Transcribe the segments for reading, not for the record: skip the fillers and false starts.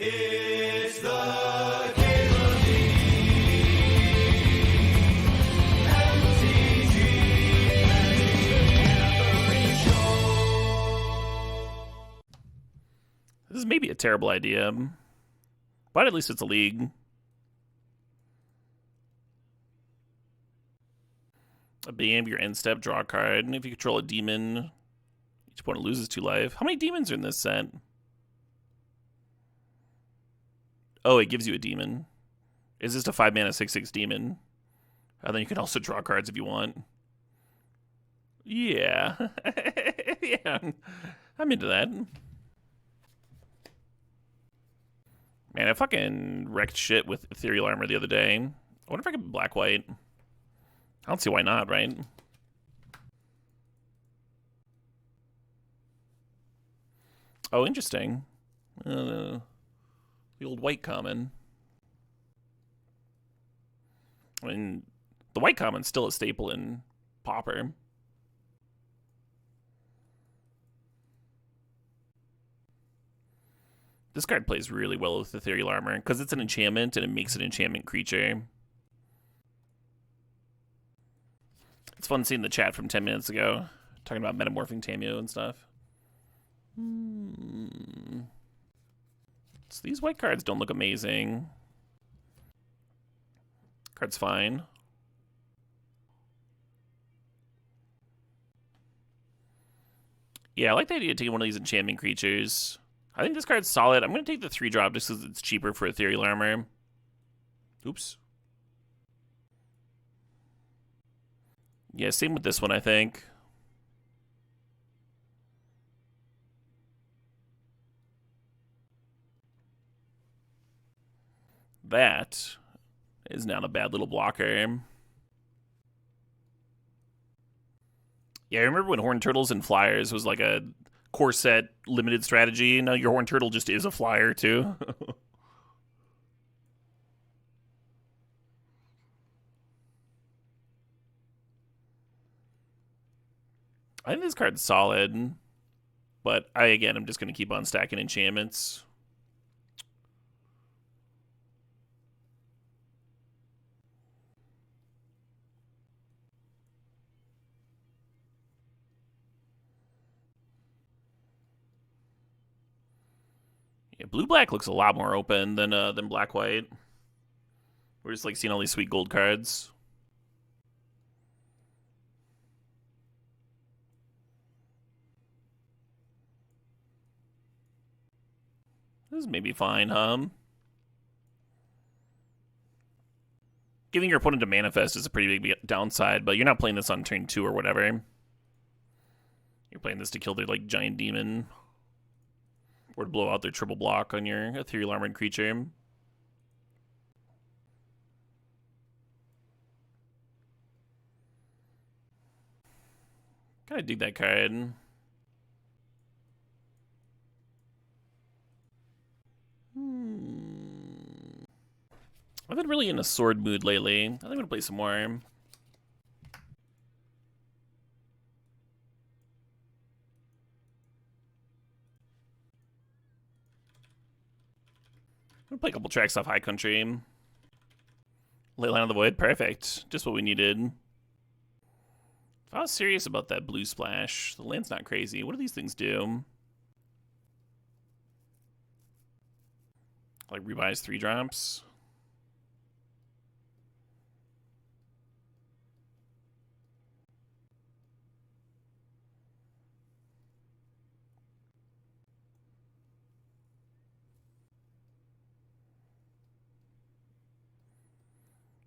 It's the Cable League. MTGO Show. This is maybe a terrible idea, but at least it's a league. A beginning of your end step, draw a card, and if you control a demon, each opponent loses 2 life. How many demons are in this set? Oh, it gives you a demon. Is this a 5-mana 6/6 demon? And then you can also draw cards if you want. Yeah. Yeah. I'm into that. Man, I fucking wrecked shit with Ethereal Armor the other day. I wonder if I could black-white. I don't see why not, right? Oh, interesting. The old white common. I mean, the white common's still a staple in Pauper. This card plays really well with Ethereal Armor because it's an enchantment and it makes an enchantment creature. It's fun seeing the chat from 10 minutes ago talking about metamorphing Tamio and stuff. So these white cards don't look amazing. Card's fine. Yeah, I like the idea of taking one of these enchantment creatures. I think this card's solid. I'm going to take the 3-drop just because it's cheaper for Ethereal Armor. Oops. Yeah, same with this one, I think. That is not a bad little blocker. Yeah, I remember when Horned Turtles and Flyers was like a core set limited strategy. Now your Horned Turtle just is a flyer, too. I think this card's solid, but I'm just going to keep on stacking enchantments. Yeah, blue-black looks a lot more open than black-white. We're just like seeing all these sweet gold cards. This is maybe fine, Giving your opponent a manifest is a pretty big downside, but you're not playing this on turn 2 or whatever. You're playing this to kill their like giant demon. Or to blow out their triple block on your Ethereal Armored creature. Kinda dig that card. I've been really in a sword mood lately. I think I'm gonna play some more. I'm gonna play a couple tracks off High Country. Leyline of the Void, perfect. Just what we needed. If I was serious about that blue splash, the land's not crazy. What do these things do? Like revise 3-drops?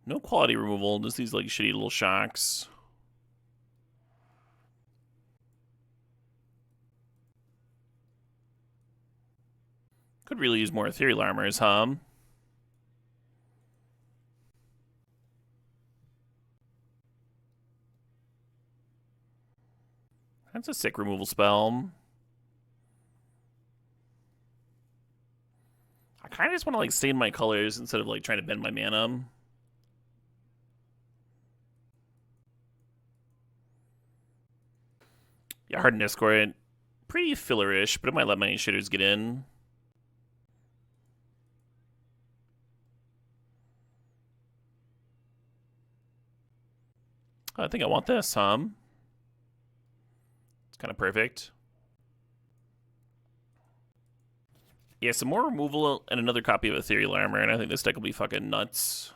No quality removal, just these like shitty little shocks. Could really use more Ethereal Armors, huh? That's a sick removal spell. I kind of just want to like stain my colors instead of like trying to bend my mana. Yeah, Hardened Escort, pretty fillerish, but it might let my shitters get in. I think I want this, It's kind of perfect. Yeah, some more removal and another copy of Ethereal Armor, and I think this deck will be fucking nuts.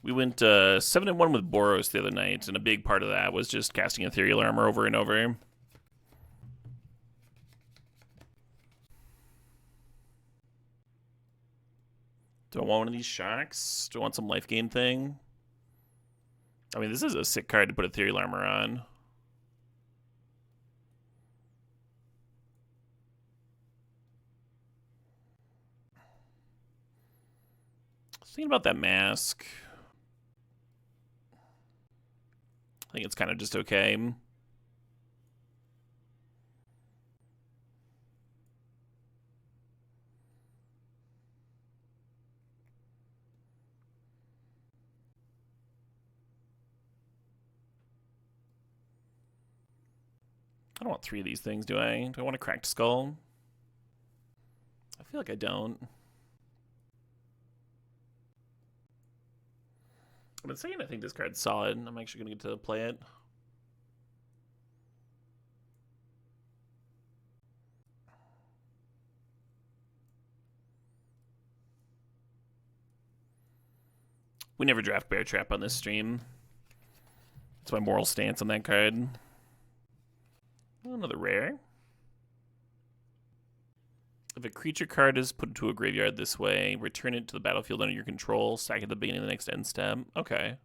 We went 7-1 with Boros the other night, and a big part of that was just casting Ethereal Armor over and over. Do I want one of these shocks? Do I want some life gain thing? I mean, this is a sick card to put Ethereal Armor on. Thinking about that mask. I think it's kind of just okay. I don't want 3 of these things, do I? Do I want a cracked skull? I feel like I don't. I've been saying I think this card's solid. I'm actually going to get to play it. We never draft Bear Trap on this stream. That's my moral stance on that card. Another rare. If a creature card is put into a graveyard this way, return it to the battlefield under your control, sack at the beginning of the next end step. Okay.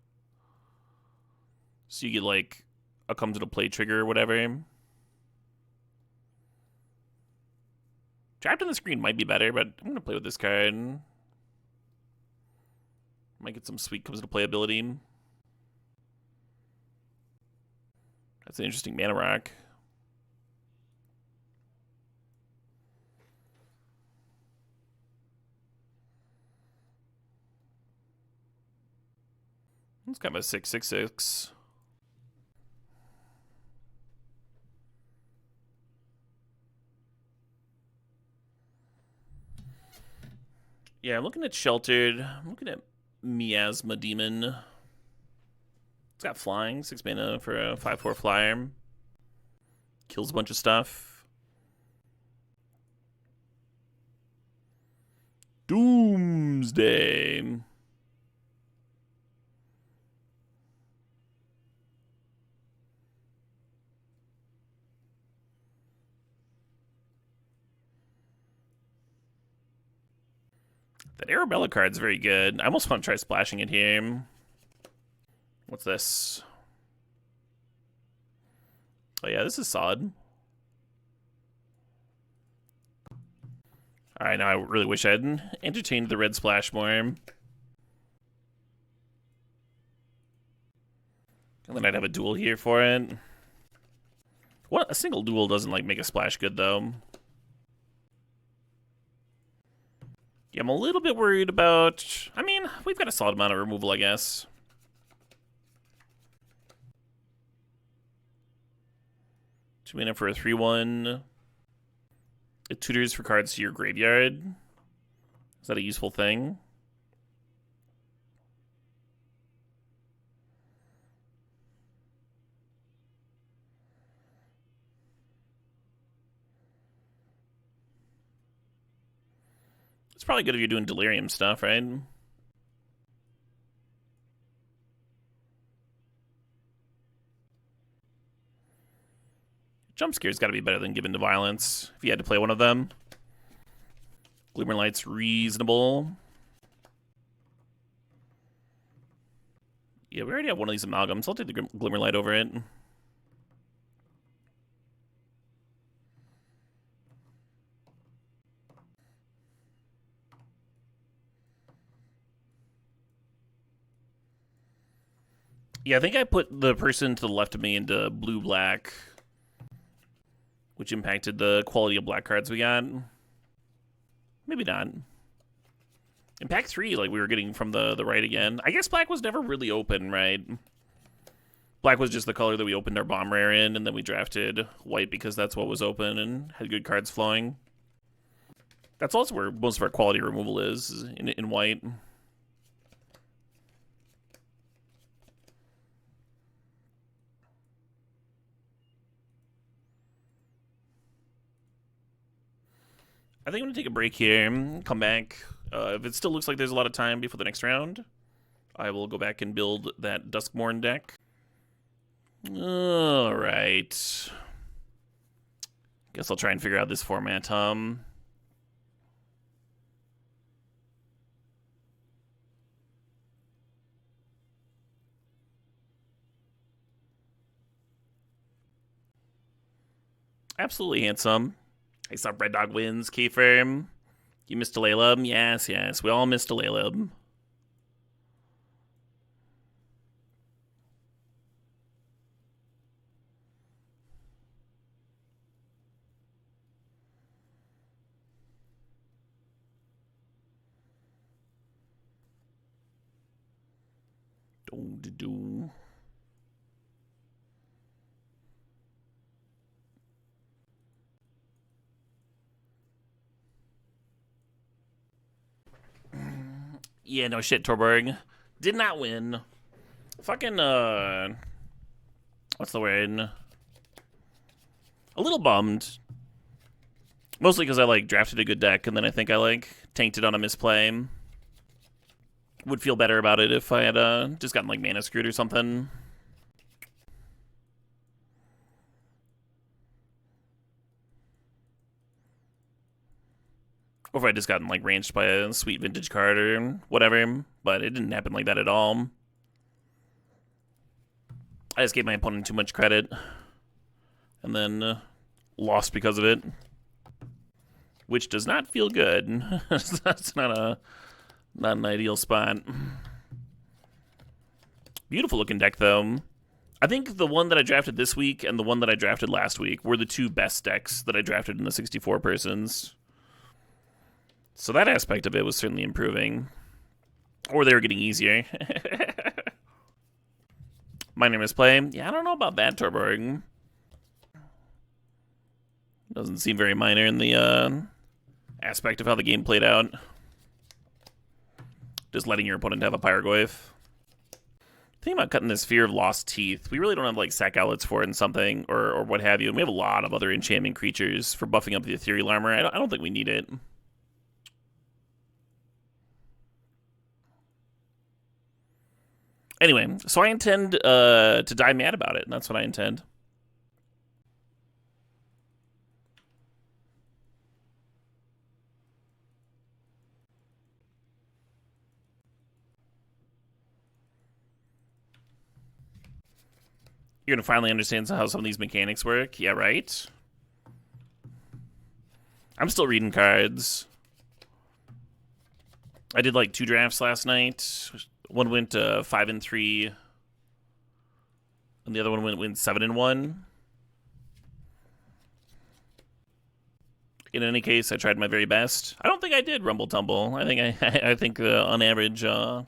So you get like a comes into play trigger or whatever. Trapped on the screen might be better, but I'm going to play with this card. Might get some sweet comes into play ability. That's an interesting mana rock. It's kind of a 6/6/6. Yeah, I'm looking at Sheltered. I'm looking at Miasma Demon. It's got flying, 6 mana for a 5/4 flyer. Kills a bunch of stuff. Doomsday. That Arabella card's very good. I almost want to try splashing it here. What's this? Oh yeah, this is solid. Alright, now I really wish I'd entertained the red splash more. And then I'd have a duel here for it. What? A single duel doesn't like make a splash good though. Yeah, I'm a little bit worried about... I mean, we've got a solid amount of removal, I guess. Two mana for a 3/1. It tutors for cards to your graveyard. Is that a useful thing? It's probably good if you're doing delirium stuff, right? Jump scare's got to be better than Given to Violence if you had to play one of them. Glimmerlight's reasonable. Yeah, we already have one of these amalgams. I'll take the Glimmerlight over it. Yeah, I think I put the person to the left of me into blue-black, which impacted the quality of black cards we got. Maybe not. Impact 3, like we were getting from the right again. I guess black was never really open, right? Black was just the color that we opened our bomb rare in, and then we drafted white because that's what was open and had good cards flowing. That's also where most of our quality removal is in white. I think I'm going to take a break here, come back. If it still looks like there's a lot of time before the next round, I will go back and build that Duskmourn deck. Alright. Guess I'll try and figure out this format, Absolutely handsome. I saw Red Dog wins, K-Firm. You missed a Layla? Yes, yes. We all missed a Layla. Do. Yeah, no shit, Torborg. Did not win. Fucking, what's the word? A little bummed. Mostly because I, like, drafted a good deck, and then I think I, like, tanked it on a misplay. Would feel better about it if I had, just gotten, like, mana screwed or something. Or if I just gotten, like, ranged by a sweet vintage card or whatever. But it didn't happen like that at all. I just gave my opponent too much credit. And then lost because of it. Which does not feel good. That's not an ideal spot. Beautiful looking deck, though. I think the one that I drafted this week and the one that I drafted last week were the two best decks that I drafted in the 64 persons. So that aspect of it was certainly improving. Or they were getting easier. Minor misplay. Yeah, I don't know about that, Torborg. Doesn't seem very minor in the aspect of how the game played out. Just letting your opponent have a Pyrogoyf. Think about cutting this Fear of Lost Teeth. We really don't have, like, sack outlets for it and something, or what have you. And we have a lot of other enchantment creatures for buffing up the ethereal armor. I don't think we need it. Anyway, so I intend to die mad about it, and that's what I intend. You're gonna finally understand how some of these mechanics work. Yeah, right? I'm still reading cards. I did like 2 drafts last night. One went 5-3, and the other one went 7-1. In any case, I tried my very best. I don't think I did rumble tumble. I think on average, I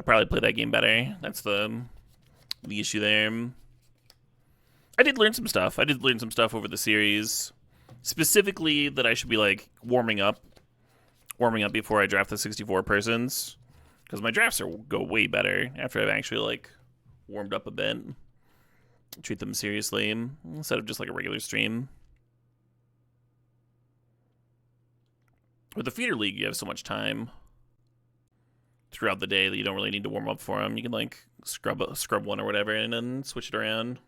probably played that game better. That's the issue there. I did learn some stuff. I did learn some stuff over the series, specifically that I should be like warming up before I draft the 64 persons. Because my drafts go way better after I've actually, like, warmed up a bit. Treat them seriously instead of just, like, a regular stream. With the feeder league, you have so much time throughout the day that you don't really need to warm up for them. You can, like, scrub one or whatever and then switch it around.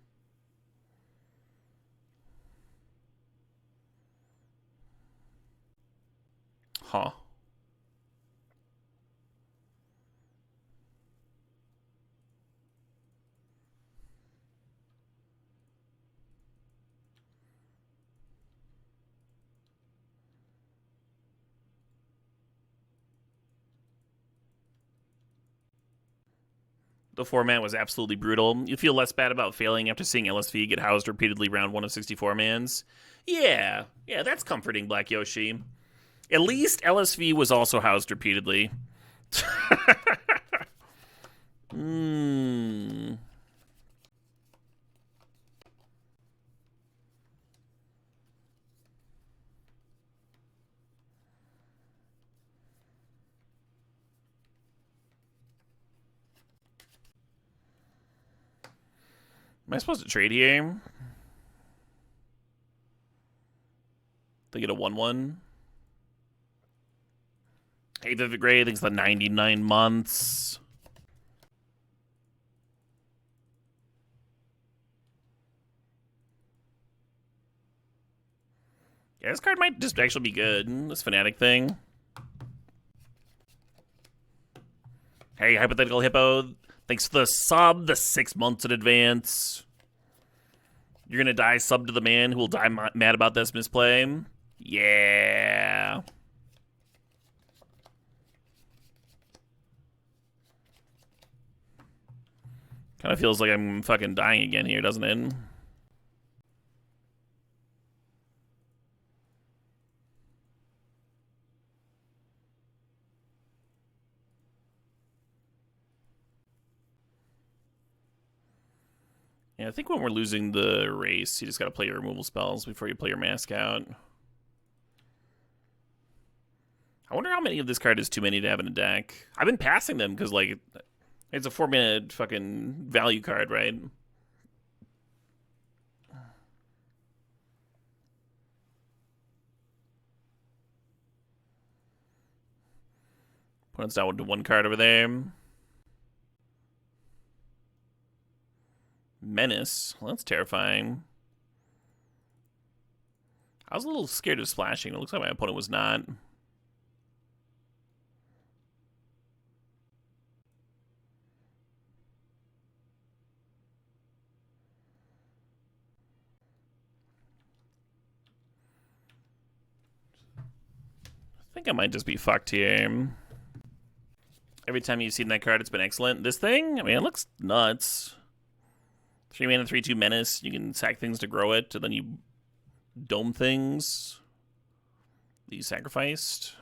Huh. The format was absolutely brutal. You feel less bad about failing after seeing LSV get housed repeatedly round 1 of 64 mans. Yeah, that's comforting, Black Yoshi. At least LSV was also housed repeatedly. Am I supposed to trade here? They get a 1-1. Hey, Vivid Gray, thanks for the 99 months. Yeah, this card might just actually be good. This Fnatic thing. Hey, Hypothetical Hippo, thanks for the sub, the 6 months in advance. You're gonna die sub to the man who will die mad about this misplay. Yeah. Kind of feels like I'm fucking dying again here, doesn't it? Yeah, I think when we're losing the race, you just gotta play your removal spells before you play your mask out. I wonder how many of this card is too many to have in a deck. I've been passing them because, like, it's a 4-minute fucking value card, right? Opponent's down to 1 card over there. Menace. Well, that's terrifying. I was a little scared of splashing. It looks like my opponent was not. I think I might just be fucked here. Every time you've seen that card, it's been excellent. This thing, I mean, it looks nuts. 3 mana, 3/2 Menace. You can sack things to grow it, and then you dome things that you sacrificed.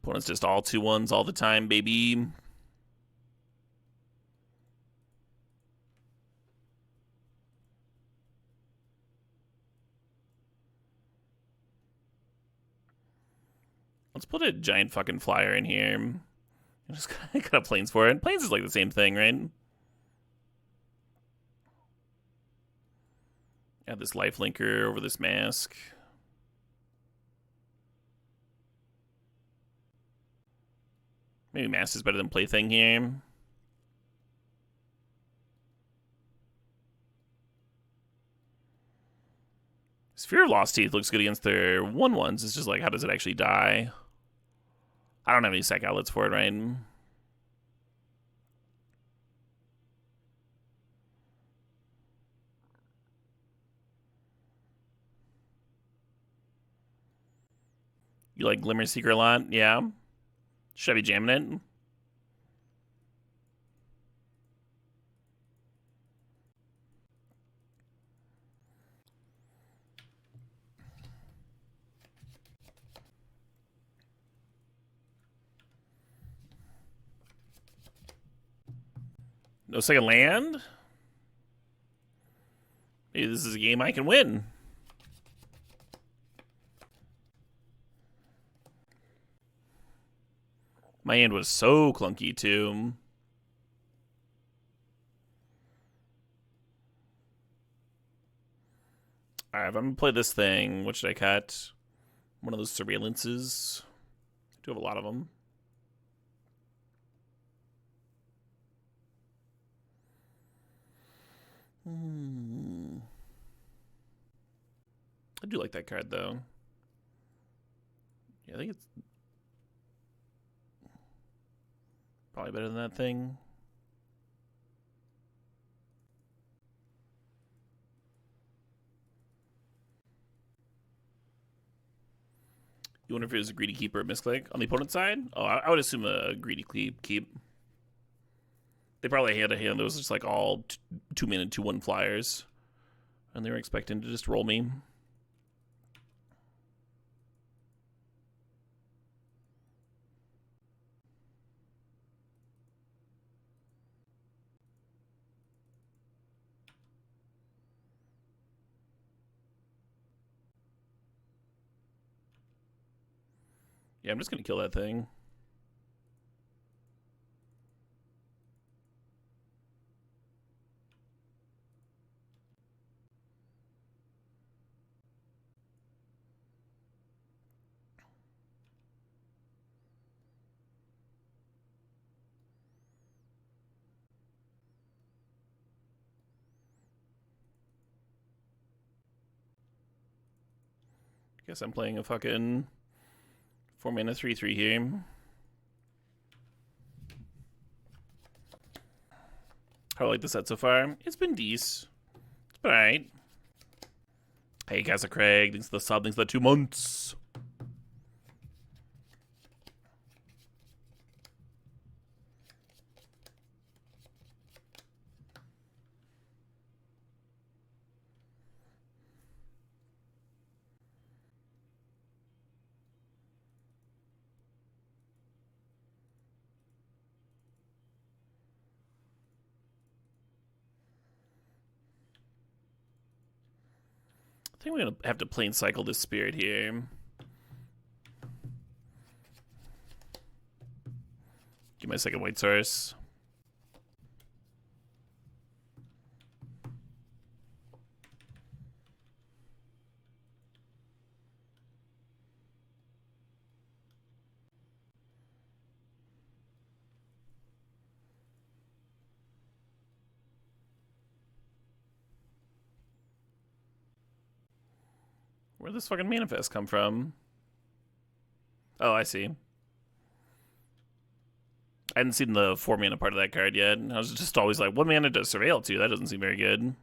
Opponent's just all 2/1s all the time, baby. Let's put a giant fucking flyer in here. And just got a Plains for it. Plains is like the same thing, right? Add this life linker over this mask. Maybe mask is better than plaything here. Sphere of Lost Teeth looks good against their 1/1s. It's just like, how does it actually die? I don't have any sack outlets for it, right? You like Glimmer Seeker a lot? Yeah. Should I be jamming it? No second land? Maybe this is a game I can win. My hand was so clunky, too. Alright, if I'm gonna play this thing, what should I cut? One of those surveillances. I do have a lot of them. I do like that card, though. Yeah, I think it's probably better than that thing. You wonder if it was a greedy keep or a misclick on the opponent's side? Oh, I would assume a greedy keep. They probably had a hand that was just like all 2-mana, 2/1 flyers. And they were expecting to just roll me. Yeah, I'm just gonna kill that thing. Guess I'm playing a fucking 4-mana 3/3 here. How do I like the set so far? It's been decent. It's been alright. Hey, Casa Craig. Thanks for the sub. Thanks for the 2 months. I think we're going to have to plain cycle this spirit here. Give my second white source. Where'd this fucking manifest come from? Oh, I see. I hadn't seen the 4-mana part of that card yet. I was just always like, what mana does Surveil to? That doesn't seem very good.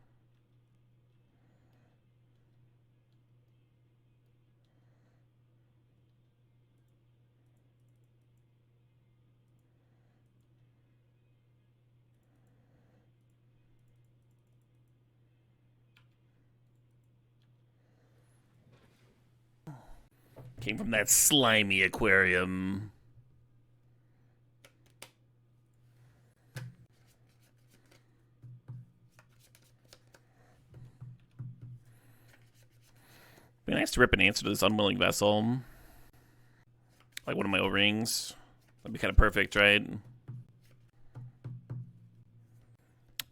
Came from that slimy aquarium. Be nice to rip an answer to this Unwilling Vessel. Like one of my O-rings. That'd be kind of perfect, right?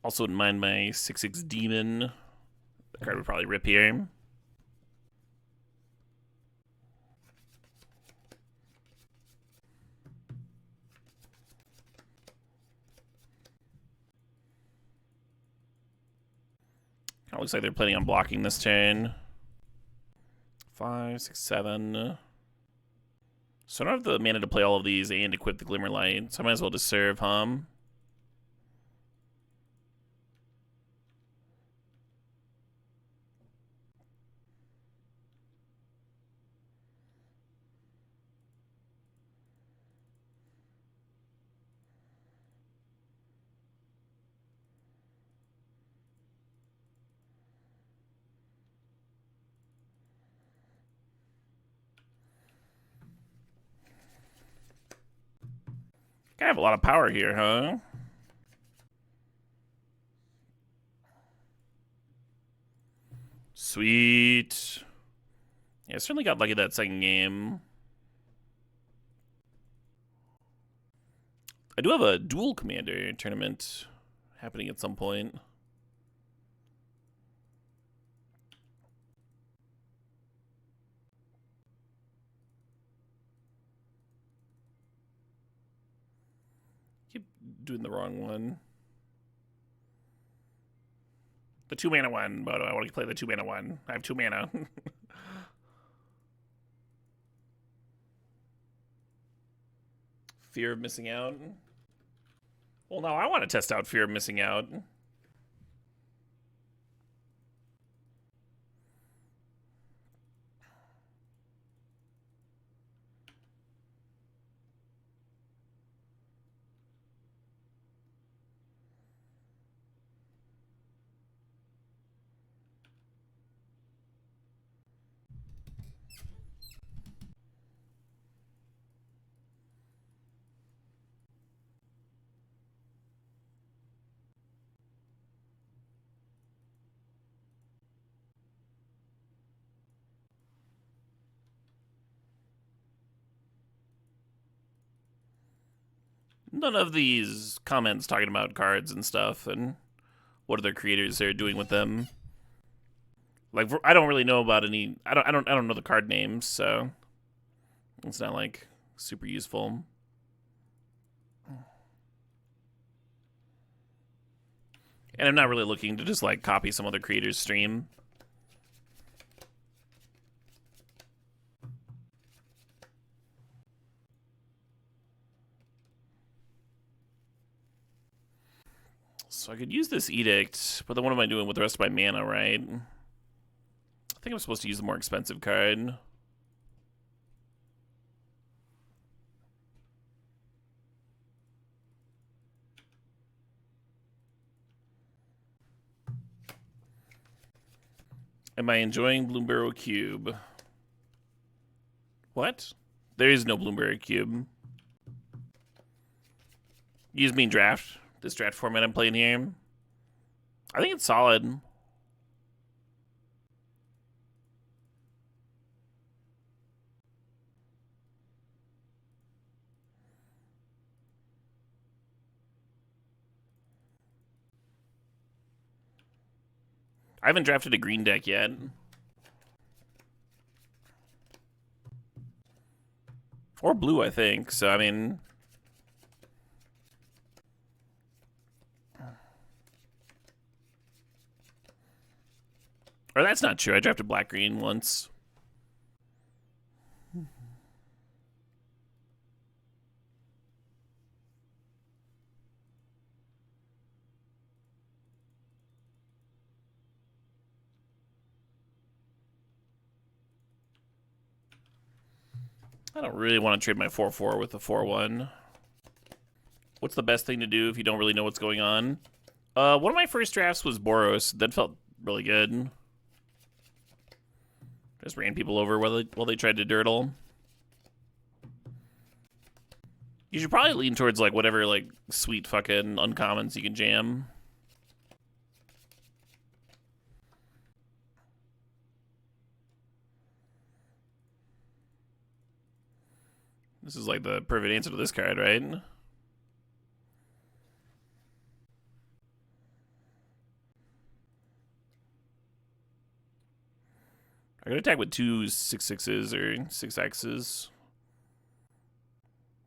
Also wouldn't mind my 6/6 Demon. That card would probably rip here. Kind of looks like they're planning on blocking this turn. 5, 6, 7. So I don't have the mana to play all of these and equip the Glimmerlight, so I might as well just serve, huh? I have a lot of power here, huh? Sweet. Yeah, certainly got lucky that second game. I do have a dual commander tournament happening at some point. Keep doing the wrong one. The 2-mana one, but I want to play the 2-mana one. I have 2 mana. Fear of missing out. Well, no, I want to test out fear of missing out. None of these comments talking about cards and stuff and what other creators are doing with them. Like, I don't really know about any. I don't know the card names, so it's not like super useful. And I'm not really looking to just like copy some other creator's stream. So I could use this edict, but then what am I doing with the rest of my mana, right? I think I'm supposed to use the more expensive card. Am I enjoying Bloomberg Cube? What? There is no Bloomberg Cube. You just mean draft? This draft format I'm playing here? I think it's solid. I haven't drafted a green deck yet. Or blue, I think. So, I mean... Or that's not true. I drafted black-green once. I don't really want to trade my 4-4 with the 4-1. What's the best thing to do if you don't really know what's going on? One of my first drafts was Boros. That felt really good. Just ran people over while they tried to dirtle. You should probably lean towards like whatever like sweet fucking uncommons you can jam. This is like the perfect answer to this card, right? I could attack with 2 6/6s or 6Xs.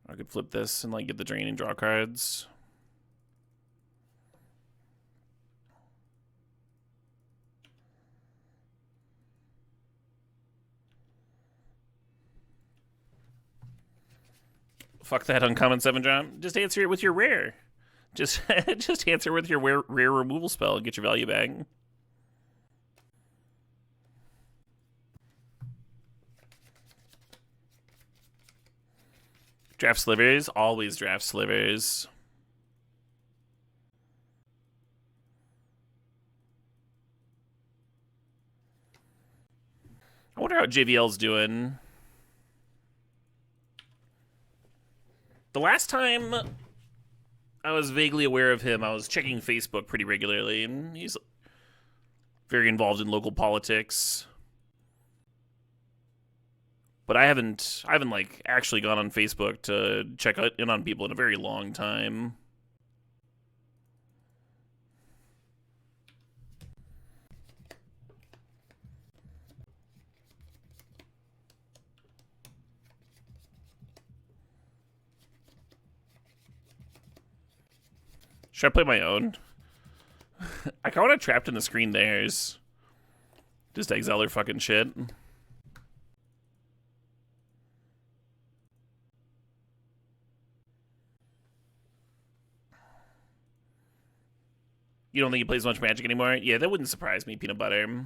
I could flip this and like get the drain and draw cards. Fuck that uncommon 7-drop. Just answer it with your rare. Just just answer with your rare removal spell and get your value back. Draft slivers. Always draft slivers. I wonder how JVL's doing. The last time I was vaguely aware of him, I was checking Facebook pretty regularly, and he's very involved in local politics. But I haven't like actually gone on Facebook to check in on people in a very long time. Should I play my own? I kind of trapped in the screen theirs. Just exile their fucking shit. You don't think he plays much Magic anymore? Yeah, that wouldn't surprise me, Peanut Butter.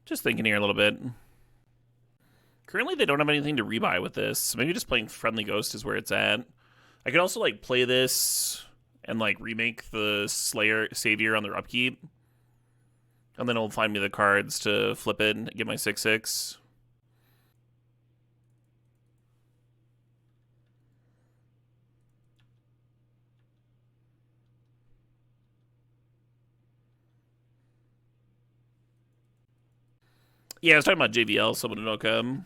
Just thinking here a little bit. Currently, they don't have anything to rebuy with this. Maybe just playing Friendly Ghost is where it's at. I could also like play this and like remake the Slayer Savior on their upkeep. And then it'll find me the cards to flip it and get my 6/6. Yeah, I was talking about JVL, someone to Noka.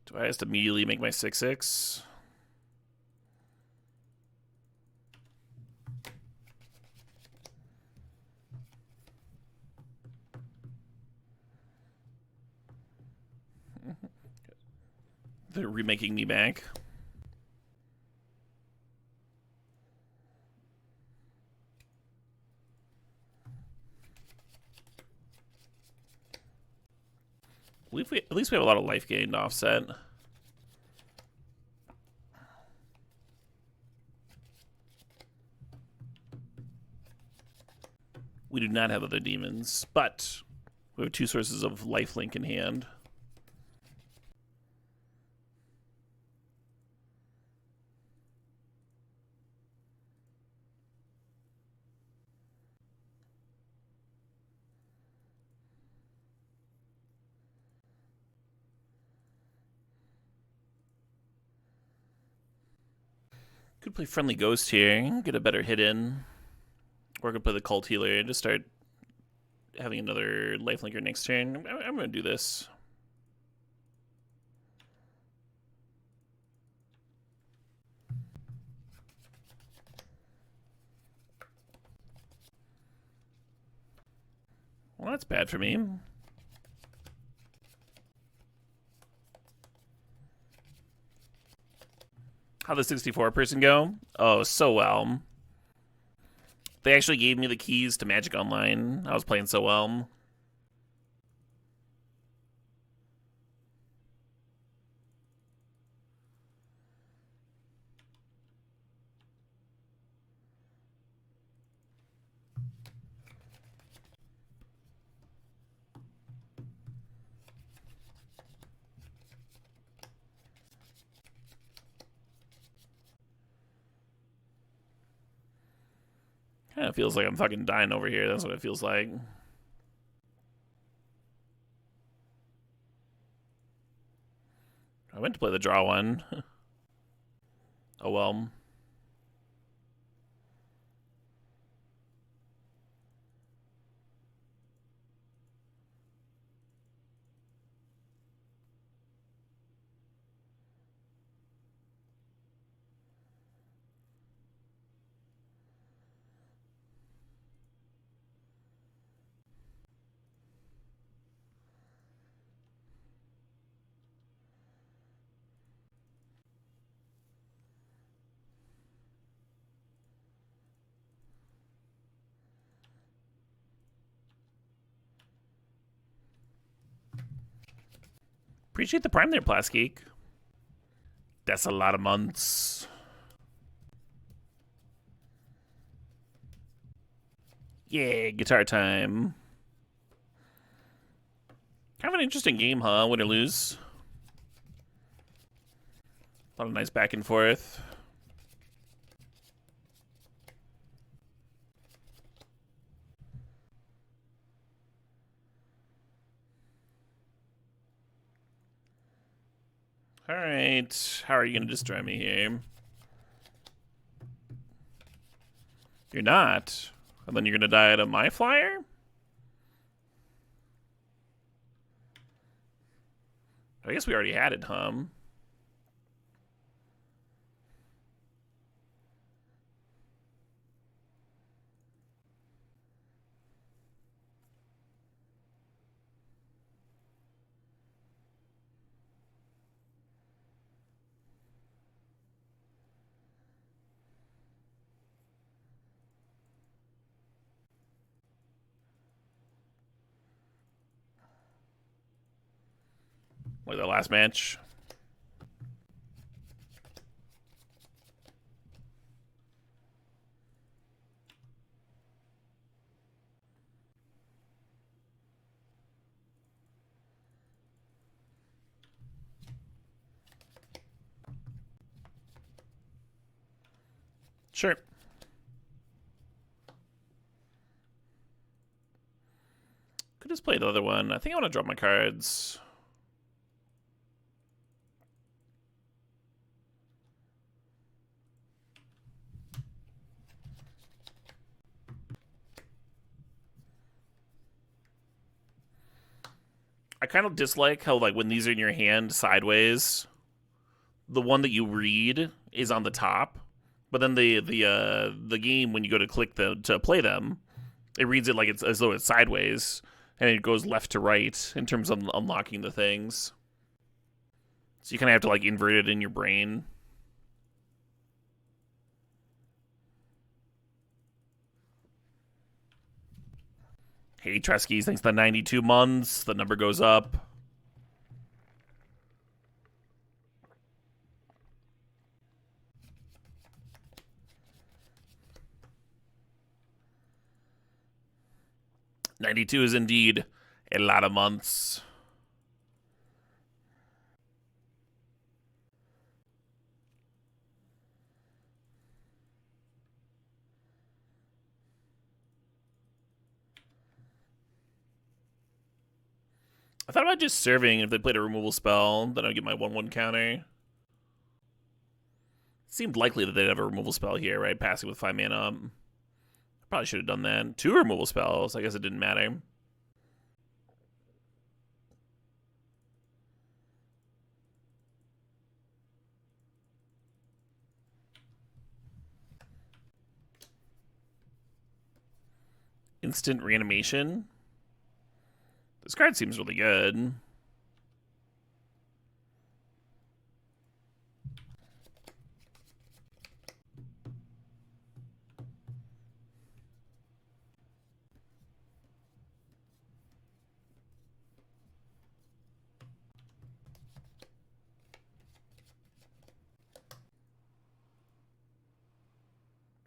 Do I have to immediately make my 6/6? They're remaking me back. At least we have a lot of life gained to offset. We do not have other demons, but we have 2 sources of lifelink in hand. Could play Friendly Ghost here, get a better hit in. Or could play the Cult Healer and just start having another lifelinker next turn. I'm going to do this. Well, that's bad for me. How'd the 64 person go? Oh, so well. They actually gave me the keys to Magic Online. I was playing so well. Kind of feels like I'm fucking dying over here. That's what it feels like. I went to play the draw one. Oh well. Appreciate the prime there, Plasgeek. That's a lot of months. Yeah, guitar time. Kind of an interesting game, huh? Win or lose. A lot of nice back and forth. All right, how are you gonna destroy me here? You're not. And then you're gonna die to my flyer? I guess we already had it, huh? Like the last match. Sure. Could just play the other one. I think I want to drop my cards. I kind of dislike how, like, when these are in your hand sideways, the one that you read is on the top, but then the game, when you go to click to play them, it reads it like it's as though it's sideways, and it goes left to right in terms of unlocking the things. So you kind of have to like invert it in your brain. Hey, Treskies, thanks for the 92 months. The number goes up. $92 is indeed a lot of months. I thought about just serving if they played a removal spell, then I'd get my 1/1 counter. It seemed likely that they'd have a removal spell here, right? Passing with 5 mana. I probably should have done that. 2 removal spells. I guess it didn't matter. Instant reanimation. This card seems really good.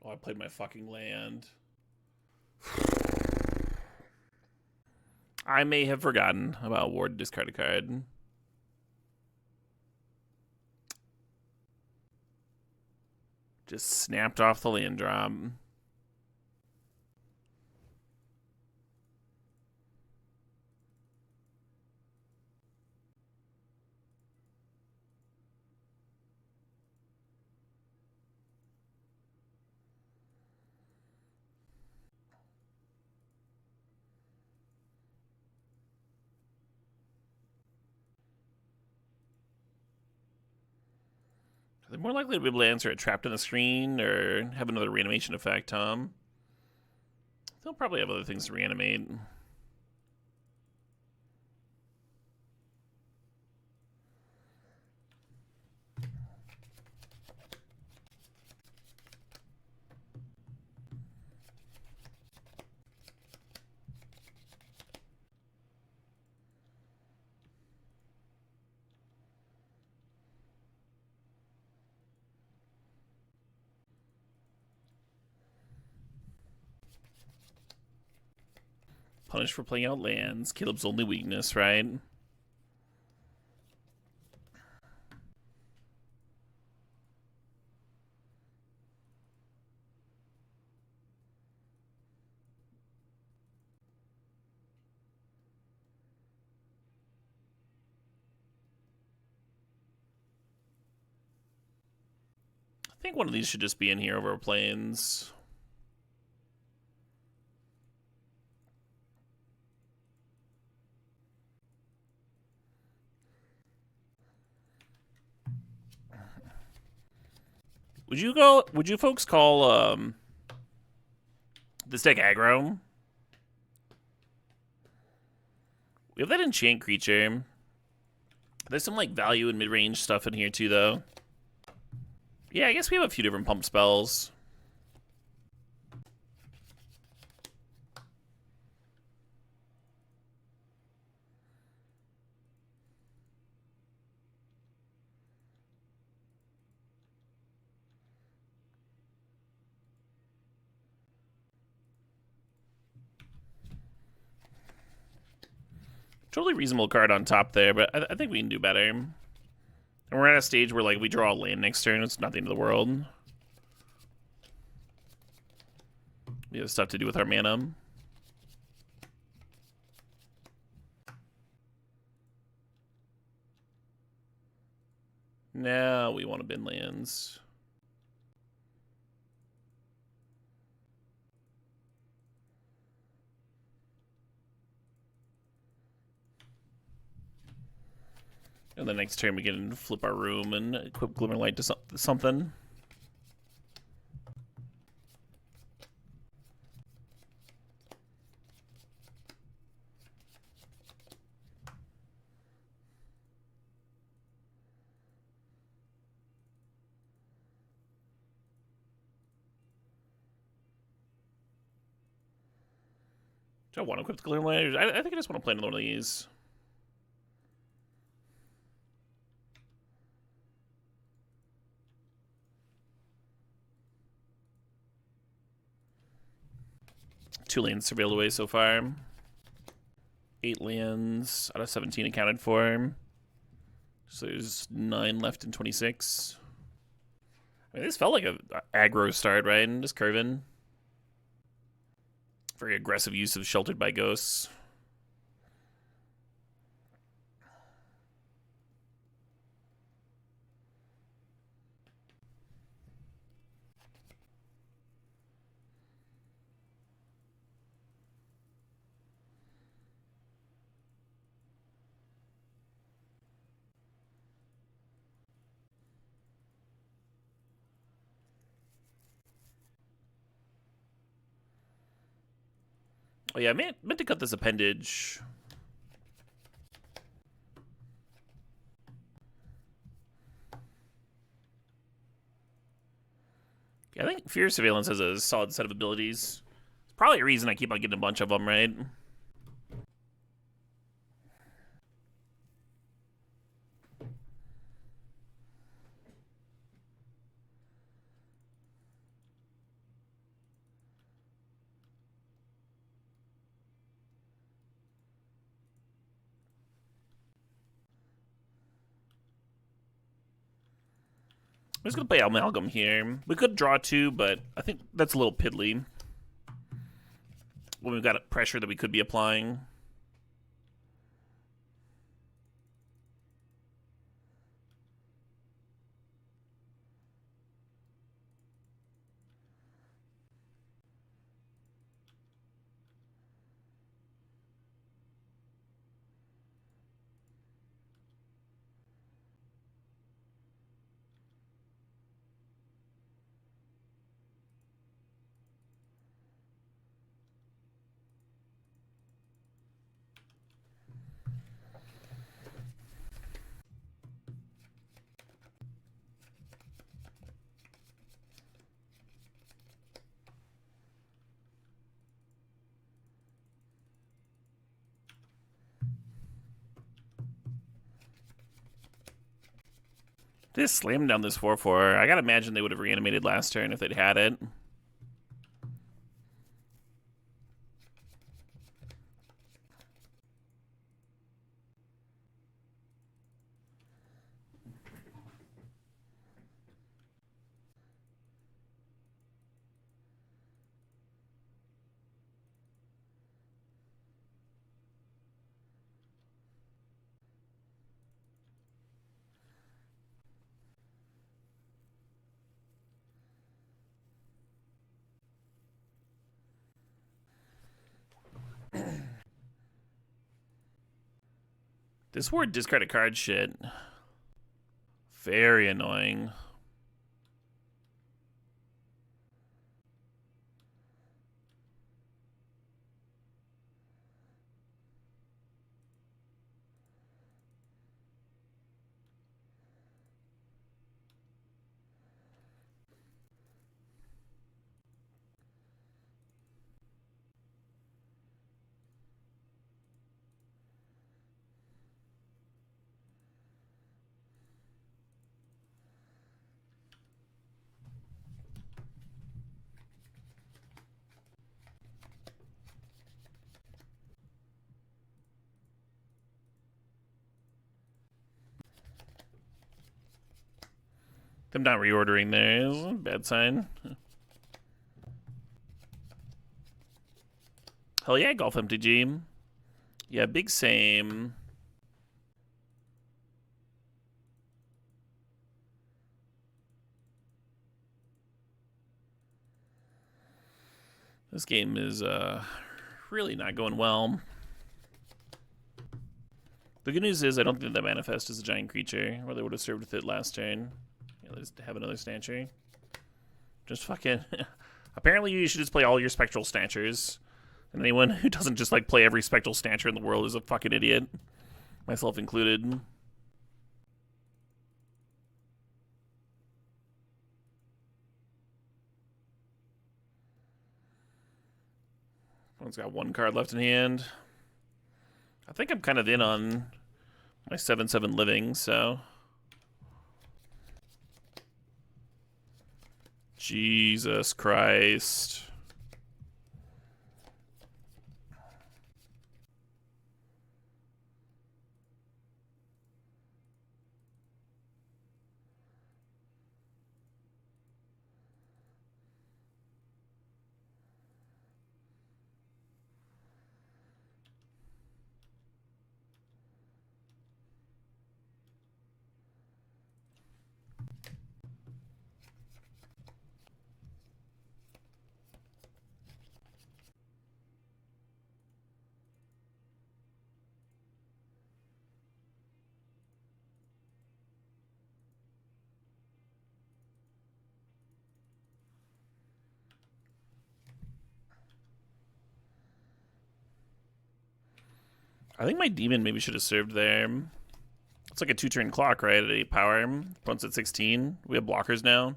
Oh, I played my fucking land. I may have forgotten about Ward discard a card. Just snapped off the land drop. Are they more likely to be able to answer it trapped in the screen or have another reanimation effect, Tom? They'll probably have other things to reanimate. Punished for playing out lands. Caleb's only weakness, right? I think one of these should just be in here over planes. Would you folks call this deck aggro? We have that enchant creature. There's some like value and mid-range stuff in here too though. Yeah, I guess we have a few different pump spells. Totally reasonable card on top there, but I think we can do better. And we're at a stage where like we draw a land next turn. It's not the end of the world. We have stuff to do with our mana. Now we want to bin lands. And the next turn we can flip our room and equip Glimmerlight to something. Do I want to equip the Gloomlight? I think I just want to play another one of these. Two lands surveilled away so far. 8 lands out of 17 accounted for. So there's 9 left in 26. I mean, this felt like a aggro start, right? And just curving. Very aggressive use of Sheltered by Ghosts. Oh yeah, I meant to cut this appendage. Yeah, I think Fear Surveillance has a solid set of abilities. It's probably a reason I keep on getting a bunch of them, right? I'm just going to play Amalgam here. We could draw 2, but I think that's a little piddly. When we've got pressure that we could be applying. Just slam down this 4/4. I gotta imagine they would have reanimated last turn if they'd had it. This word discard a card shit. Very annoying. Them not reordering there is a bad sign. Hell yeah, Golf MTG. Yeah, big same. This game is really not going well. The good news is I don't think that manifest is a giant creature, or they would have served with it last turn. Yeah, let's have another Snatcher. Just fucking... Apparently you should just play all your Spectral Snatchers. And anyone who doesn't just like play every Spectral Snatcher in the world is a fucking idiot. Myself included. One's got one card left in hand. I think I'm kind of in on my 7/7 living, so. Jesus Christ. I think my demon maybe should have served there. It's like a 2-turn clock, right? At 8 power. Opponent's at 16. We have blockers now.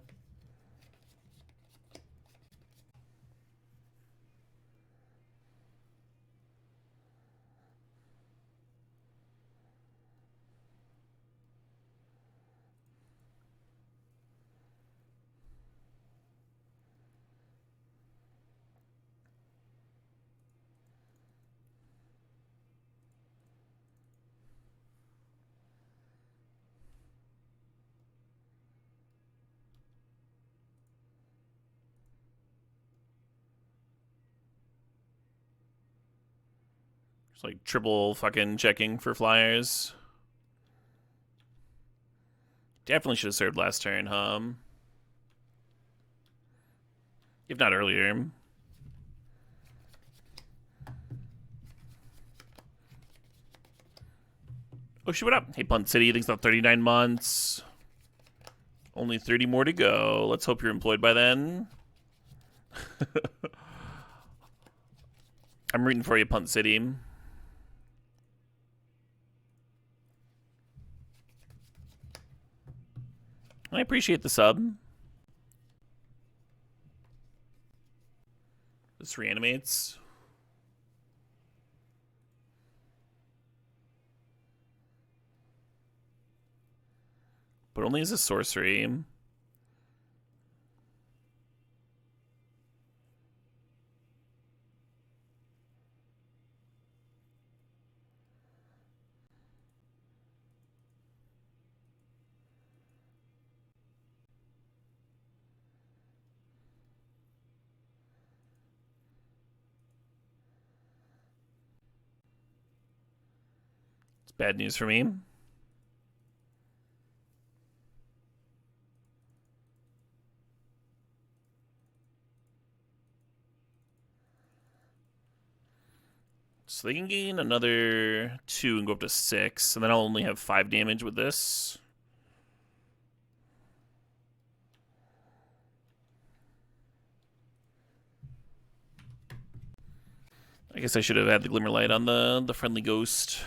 It's like triple fucking checking for flyers. Definitely should have served last turn, if not earlier. Oh, shoot, what up? Hey, Punt City, thanks about 39 months. Only 30 more to go. Let's hope you're employed by then. I'm rooting for you, Punt City. I appreciate the sub. This reanimates. But only as a sorcery. It's bad news for me. So they can gain another 2 and go up to 6, and then I'll only have 5 damage with this. I guess I should have had the Glimmer Light on the friendly ghost.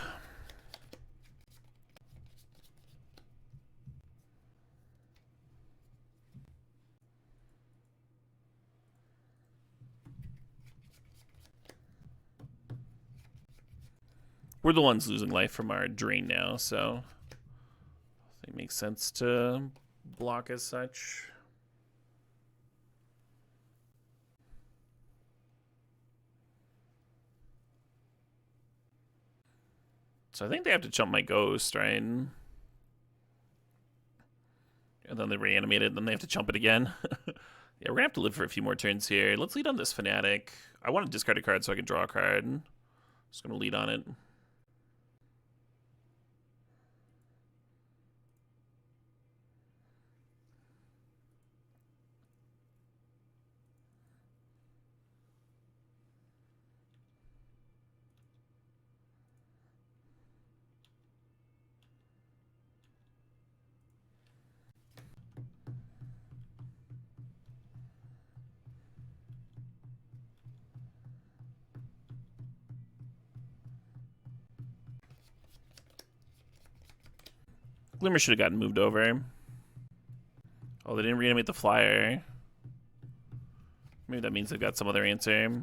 We're the ones losing life from our drain now, so I think it makes sense to block as such. So I think they have to jump my ghost, right? And then they reanimate it, and then they have to jump it again. Yeah, we're gonna have to live for a few more turns here. Let's lead on this Fanatic. I want to discard a card so I can draw a card. Just gonna lead on it. Glimmer should have gotten moved over. Oh, they didn't reanimate the flyer. Maybe that means they've got some other answer.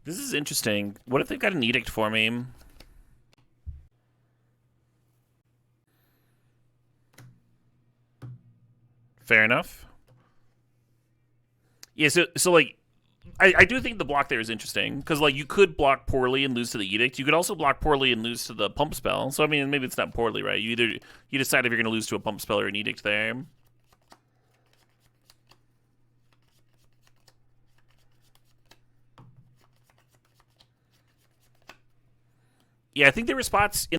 This is interesting. What if they've got an edict for me? Fair enough. Yeah, so like, I do think the block there is interesting, because like you could block poorly and lose to the edict. You could also block poorly and lose to the pump spell. So I mean, maybe it's not poorly, right? You decide if you're going to lose to a pump spell or an edict there. Yeah, I think there were spots in.